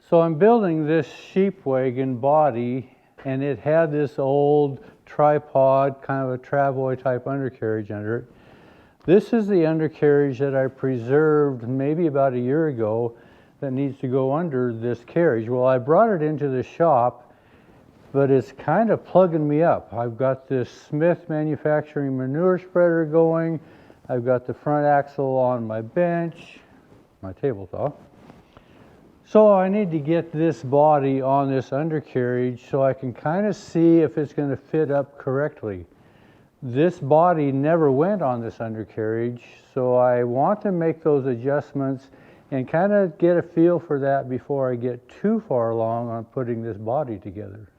So I'm building this sheep wagon body, and it had this old tripod, kind of a travoy type undercarriage under it. This is the undercarriage that I preserved maybe about a year ago that needs to go under this carriage. Well, I brought it into the shop, but it's kind of plugging me up. I've got this Smith Manufacturing manure spreader going. I've got the front axle on my bench, my table saw. So I need to get this body on this undercarriage so I can kind of see if it's going to fit up correctly. This body never went on this undercarriage, so I want to make those adjustments and kind of get a feel for that before I get too far along on putting this body together.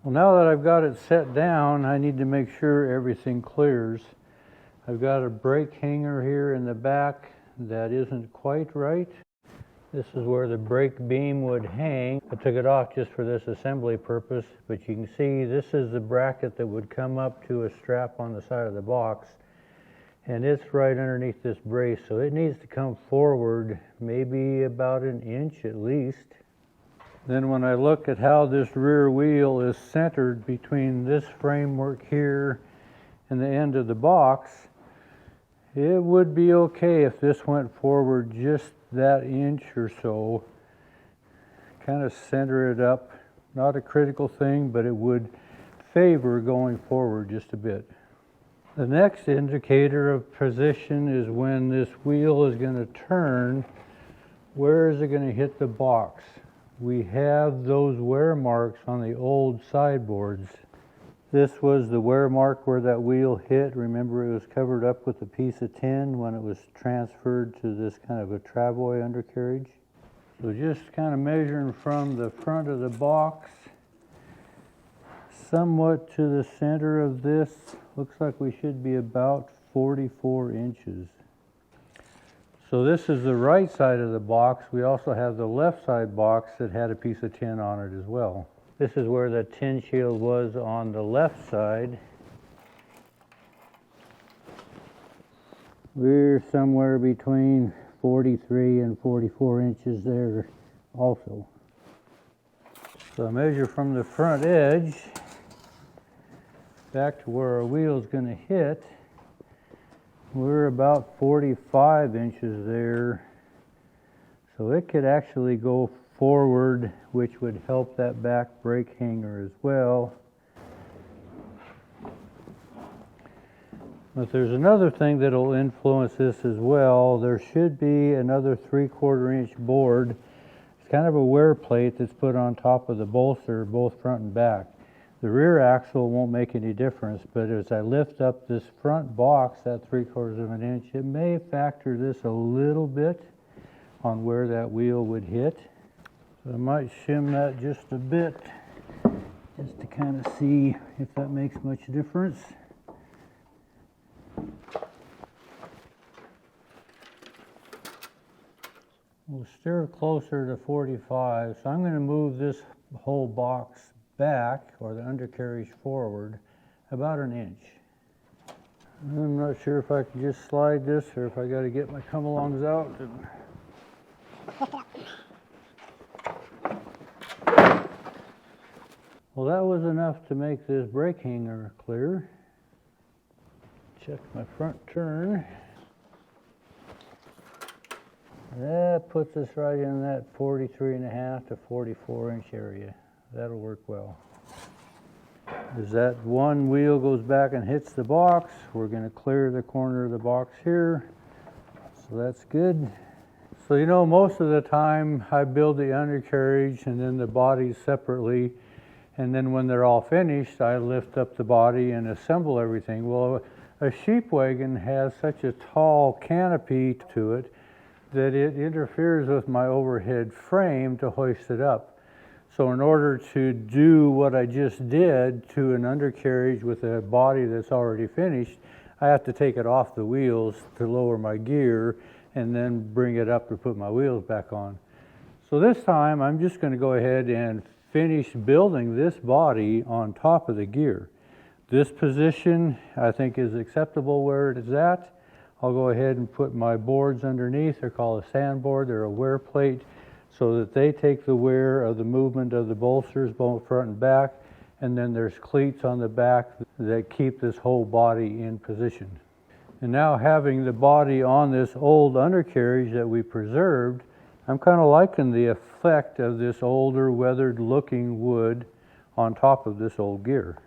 Well, now that I've got it set down, I need to make sure everything clears. I've got a brake hanger here in the back that isn't quite right. This is where the brake beam would hang. I took it off just for this assembly purpose, but you can see this is the bracket that would come up to a strap on the side of the box, and it's right underneath this brace, so it needs to come forward maybe about an inch at least. Then when I look at how this rear wheel is centered between this framework here and the end of the box, it would be okay if this went forward just that inch or so. Kind of center it up. Not a critical thing, but it would favor going forward just a bit. The next indicator of position is when this wheel is going to turn. Where is it going to hit the box? We have those wear marks on the old sideboards. This was the wear mark where that wheel hit. Remember, it was covered up with a piece of tin when it was transferred to this kind of a travoy undercarriage. So just kind of measuring from the front of the box, somewhat to the center of this, looks like we should be about 44 inches. So this is the right side of the box. We also have the left side box that had a piece of tin on it as well. This is where the tin shield was on the left side. We're somewhere between 43 and 44 inches there also. So I measure from the front edge back to where our wheel is going to hit. We're about 45 inches there. So it could actually go forward, which would help that back brake hanger as well. But there's another thing that'll influence this as well. There should be another 3/4 inch board. It's kind of a wear plate that's put on top of the bolster, both front and back. The rear axle won't make any difference, but as I lift up this front box, that 3/4 inch, it may factor this a little bit on where that wheel would hit. So I might shim that just a bit, just to kind of see if that makes much difference. We'll steer closer to 45, so I'm going to move this whole box back, or the undercarriage forward, about an inch. I'm not sure if I can just slide this or if I got to get my come-alongs out. Well, that was enough to make this brake hanger clear. Check my front turn. That puts us right in that 43.5 to 44 inch area. That'll work well. As that one wheel goes back and hits the box, we're going to clear the corner of the box here. So that's good. So you know, most of the time I build the undercarriage and then the bodies separately, and then when they're all finished I lift up the body and assemble everything. Well, a sheep wagon has such a tall canopy to it that it interferes with my overhead frame to hoist it up. So in order to do what I just did to an undercarriage with a body that's already finished, I have to take it off the wheels to lower my gear and then bring it up to put my wheels back on. So this time I'm just going to go ahead and finish building this body on top of the gear. This position I think is acceptable where it is at. I'll go ahead and put my boards underneath. They're called a sandboard. They're a wear plate so that they take the wear of the movement of the bolsters, both front and back, and then there's cleats on the back that keep this whole body in position. And now, having the body on this old undercarriage that we preserved, I'm kind of liking the effect of this older, weathered looking wood on top of this old gear.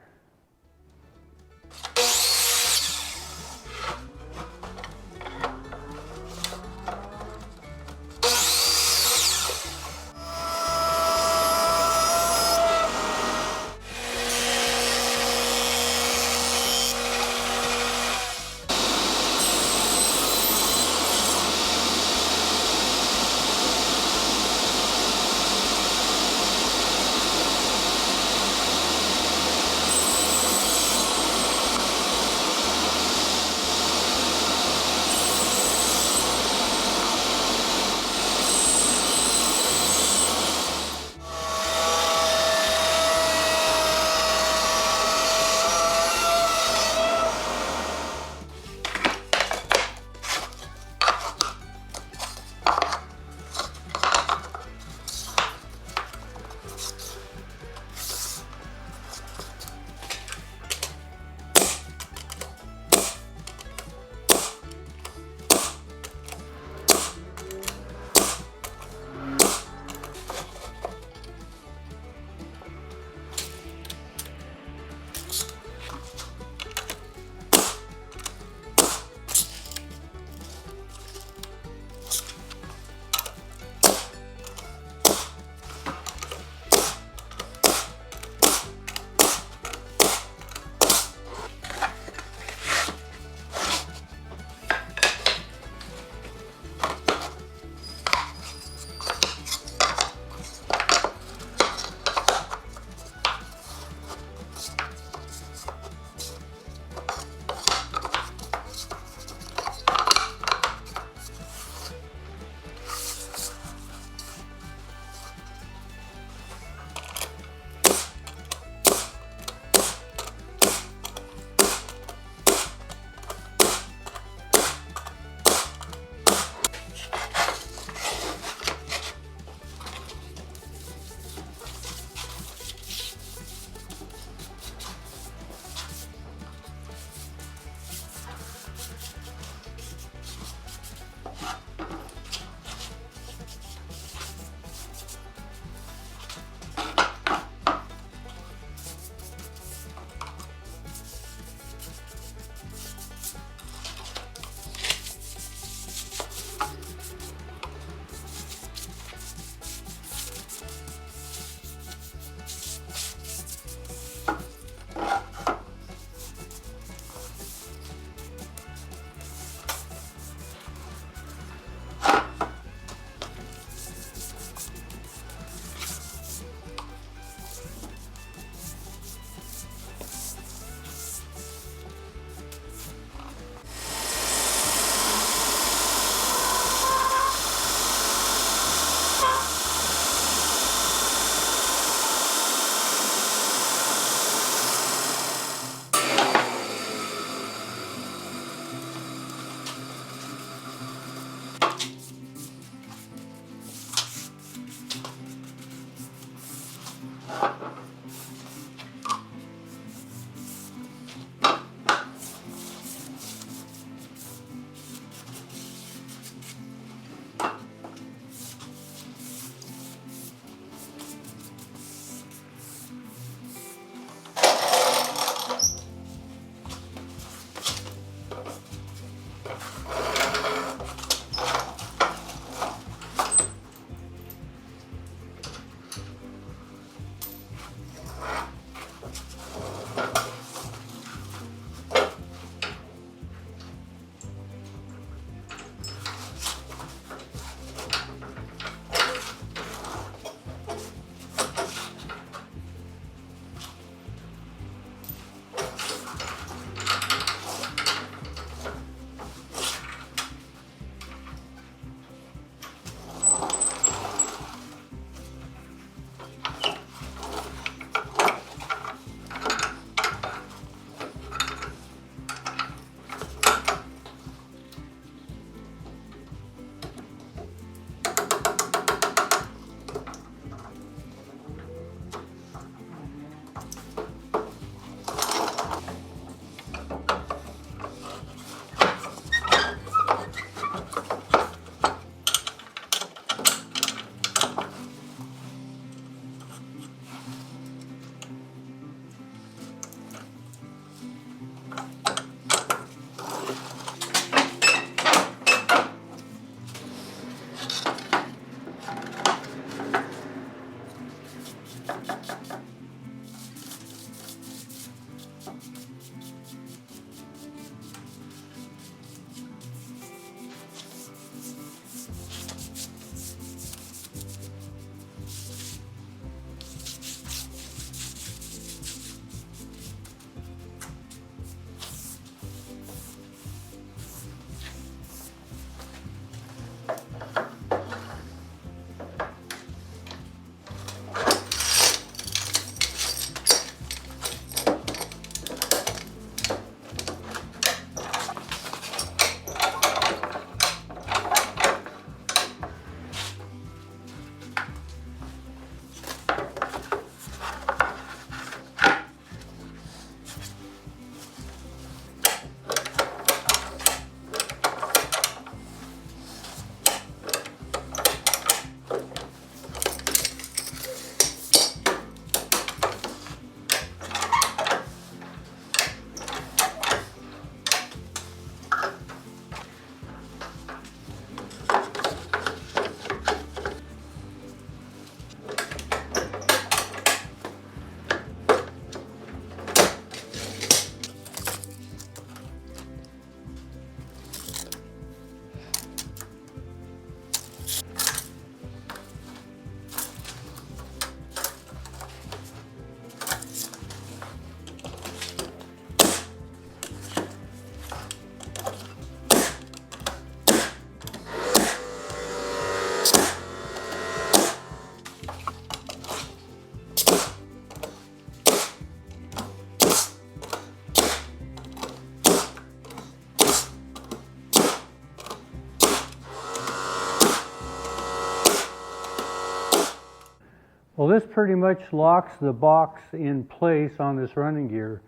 Well, this pretty much locks the box in place on this running gear.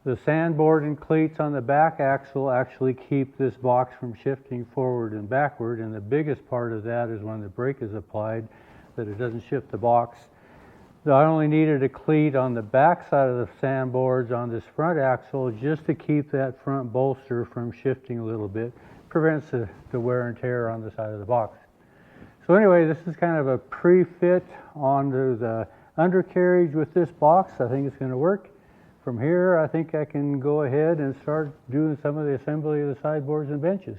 The sandboard and cleats on the back axle actually keep this box from shifting forward and backward, and the biggest part of that is when the brake is applied, that it doesn't shift the box. I only needed a cleat on the back side of the sandboards on this front axle just to keep that front bolster from shifting a little bit. Prevents the wear and tear on the side of the box. So anyway, this is kind of a pre-fit onto the undercarriage with this box. I think it's going to work. From here, I think I can go ahead and start doing some of the assembly of the sideboards and benches.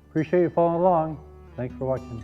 Appreciate you following along. Thanks for watching.